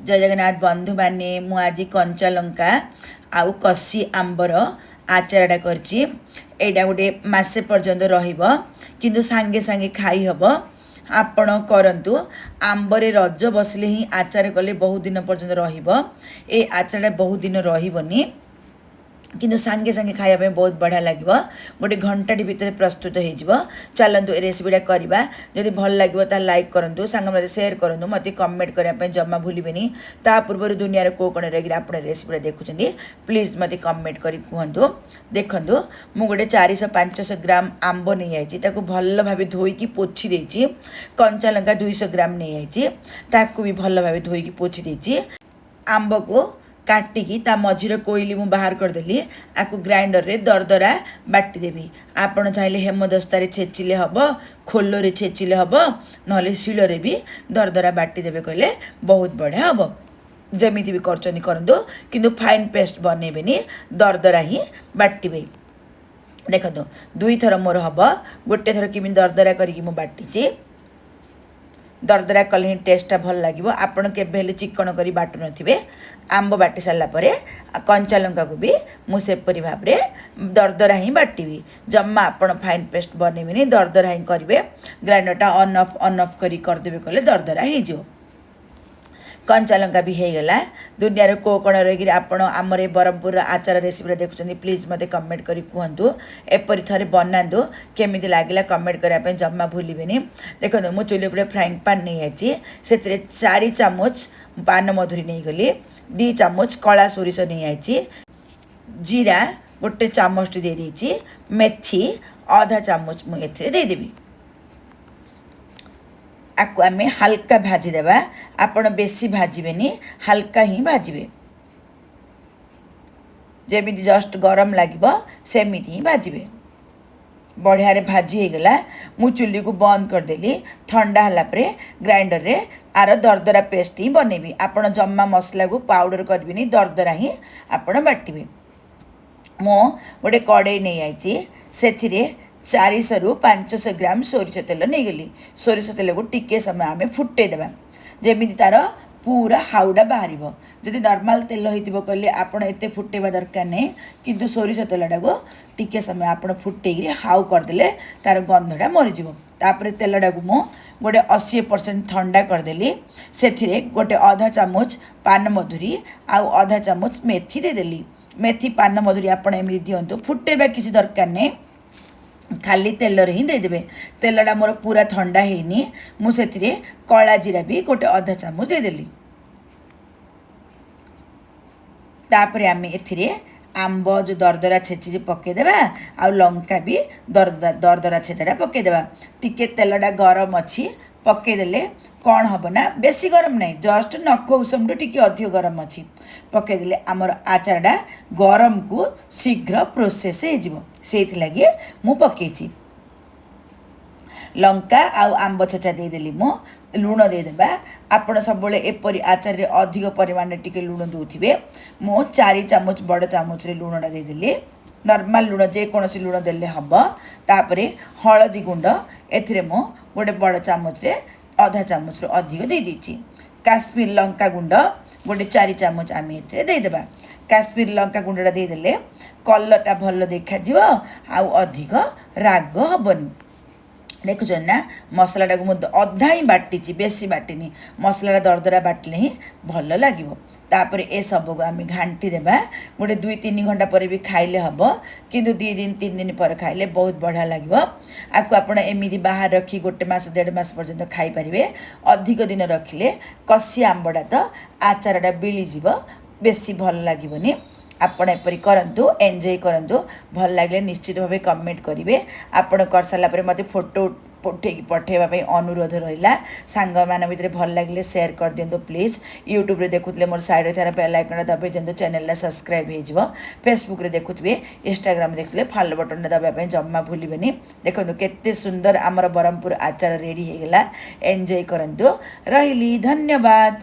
जय जगन्नाथ बंधु मैंने मु आज कंचा लंका आउ कसी आंबर आचारटा करछि। एटा गोटे मासे पर्यंत रहिबो किंतु सांगे सांगे खाई हबो। आपण करंतु आंबरे रज बसले ही आचार कले बहुत दिन पर्यंत रहिबो। ए आचारटा बहुत दिन रहिबोनी किंतु सांगे सांगे खाया बहुत बढ़िया लगे। गोटे घंटाटी भितर प्रस्तुत हो। चलतु ए रेसिपीटा करवा। जदि भल लगे तो लाइक करूँ, सांग मत सेयार करूँ, मत कमेंट करने जमा भूलें। ता पूर्व दुनिया को कौन रही आप रेसिपीटा देखुं प्लीज मत कमेंट कर कहतु। देखु मु गोटे 400-500 ग्राम आंब नहीं आई भल भाव धोईकी पोछि देछि। कंचा लंका 200 ग्राम नहीं आई भी भल भाव धोईकी पोछि देछि। आंब को काटिकी ता मझीर कोईली मु बाहर करदेली। आपको ग्राइंडर रे दरदरा बाटीदेवी। आपण चाहिए हेमदस्तार छेचिले हम, खोल छेचिले हम, ना शिଳରେ भी दरदरा बाटीदेवे कहले बहुत बढ़िया हम। जमीती भी करंतु किंतु फाइन पेस्ट बनइबेनी, दरदरा ही बाटिबे। देखो 2 थर मोर हम, गोटे थर किमी दरदरा करके मु बाटीची। दरदरा कले ही टेस्टा भल लगे। आपड़ के चिकन कर बाटु नथिबे। आंब बाटी सारा पर कंचा लंका को भी मुझेपरी भाव में दरदरा ही बाटी। जम्मा आपण फाइन पेस्ट बनइबेनी, दरदरा ही करेंगे। ग्राइंडरटा ऑन ऑफ करदेवे कले दरदरा हो। कंचा लंका भी हो गला। दुनिया को कौन रही आपड़ आमर ब्रह्मपुर आचार रेसिपी देखुं प्लीज मत कमेंट कर कहतु। एपरी थे बनातु केमी लगे कमेंट करने जमा भूलें। देखो मु चुली पर फ्राइंग पैन नहीं आई से 4 चामच पान मधुरी नहीं गली, 2 चामच कला सोरिष नहीं आई, जीरा गोटे चामच दे देछि, मेथी आधा चामच मुझे देदेवी। आपको आम हल्का भाजीदेवा। आपण बेसी भाजबेनी, हल्का ही भाजबे। जमी जस्ट गरम लगे सेमिति ही भाजबे। बढ़िया रे भाजी हो गला। मु चुली को बंद करदेली। ठंडा हलापर ग्राइंडर रे आर दरदरा पेस्ट ही बनइबी। आपण जम्मा मसला को पाउडर करबिनी, दरदरा ही आपण बाटिबे। मो गोटे कड़े नहीं आई से 400-500 ग्राम सोरिष तेल नहीं गली। सोरिष तेल को टिके समय आम फुटेदेवा जमी तार पूरा हाउडा बाहर। जदि नॉर्मल तेल हो कहले आपड़ एत फुटेबा दरकार नहीं, किंतु सोरिष तेलटा को टिके समय आपड़ फुटे हाउ करदे तार गंधटा मरीज। तापर तेलटा को मु गोटे 80% ठंडा करदेली। से गोटे आधा चामच पान मधुरी आउ आधा चामच मेथी देदेली। मेथी पान मधुरी आपड़ एमती दिंतु, फुटेबा किसी दरकार नहीं, खाली तेल ही देदेवे। तेलटा मोर पूरा ठंडा हैनी, मुझे कला जीरा भी गोटे आधा चामच देदेली। तापर आम ए आंब जो दरदरा छेची पकईदेवा, आ लंका भी दरदरा छेचाटा पकईदेवा। टिके तेलटा गरम अच्छी पकईदेले कौन हम ना, बेसी गरम नहीं, जस्ट नख उषम टी अधिक गरम अच्छी पकईदेले आमर आचारटा गरम को शीघ्र प्रोसेस हो मु पकईची। लंका आउ आंब छेचा देदेली। मु लुण देदेबा। आपण सब एपरी आचार रे अधिक परिमाण टिके लुण दौथे। मु 4 चामच बड़ चामच रे लुणटा देदेली। नॉर्मल लुण जेकोसी लुण देले हम। तापरे हलदी गुंड एथिरे मु गोटे बड़ चामच रे आधा चामच रो अधिक दे दीची। काश्मीर लंका गुंड गोटे 4 चामच आम एथिरे देदेबा। काश्मीर लंका गुंडटा देदेले कलरटा भल देखा आउ अधिक राग हबनी। देखुच ना मसलाटा को अधा ही बाटी, बेसी बाटिनी। मसलाटा दरदरा बाटिले ही भल लगे। तापर ए सब को आम घाटी देबा। गोटे 2-3 घंटा पर भी खाइले हम, किंतु 2 दिन 3 दिन पर खाइले बहुत बढ़िया लगे। आपको आपण एमती बाहर रखी 1 मास 1.5 मास पर्यंत खाई पारिबे। अधिक दिन रखिले कसी आंबटा तो आचारटा बिलीज, बेसी भल लगे। आपण एपरी करंतु, एंजॉय करंतु। भल लगे निश्चित भाव कमेंट करेंगे। आपण कर सारा पर मत फोटो पठेवाई अनुरोध रहा। सांग मान भर भल लगे सेयार कर दिंतु प्लीज। यूट्यूब रे देखुले मोर साइड थार बेल आइकन दबाई दिंतु, चैनल सब्सक्राइब हो। फेसबुक रे देखुए, इंस्टाग्राम देखुले फॉलो बटन दबाई जम्मा भूलें। देखो केते सुंदर आमर ब्रह्मपुर आचार रेडी हो गला। एंजॉय करंतु। रही धन्यवाद।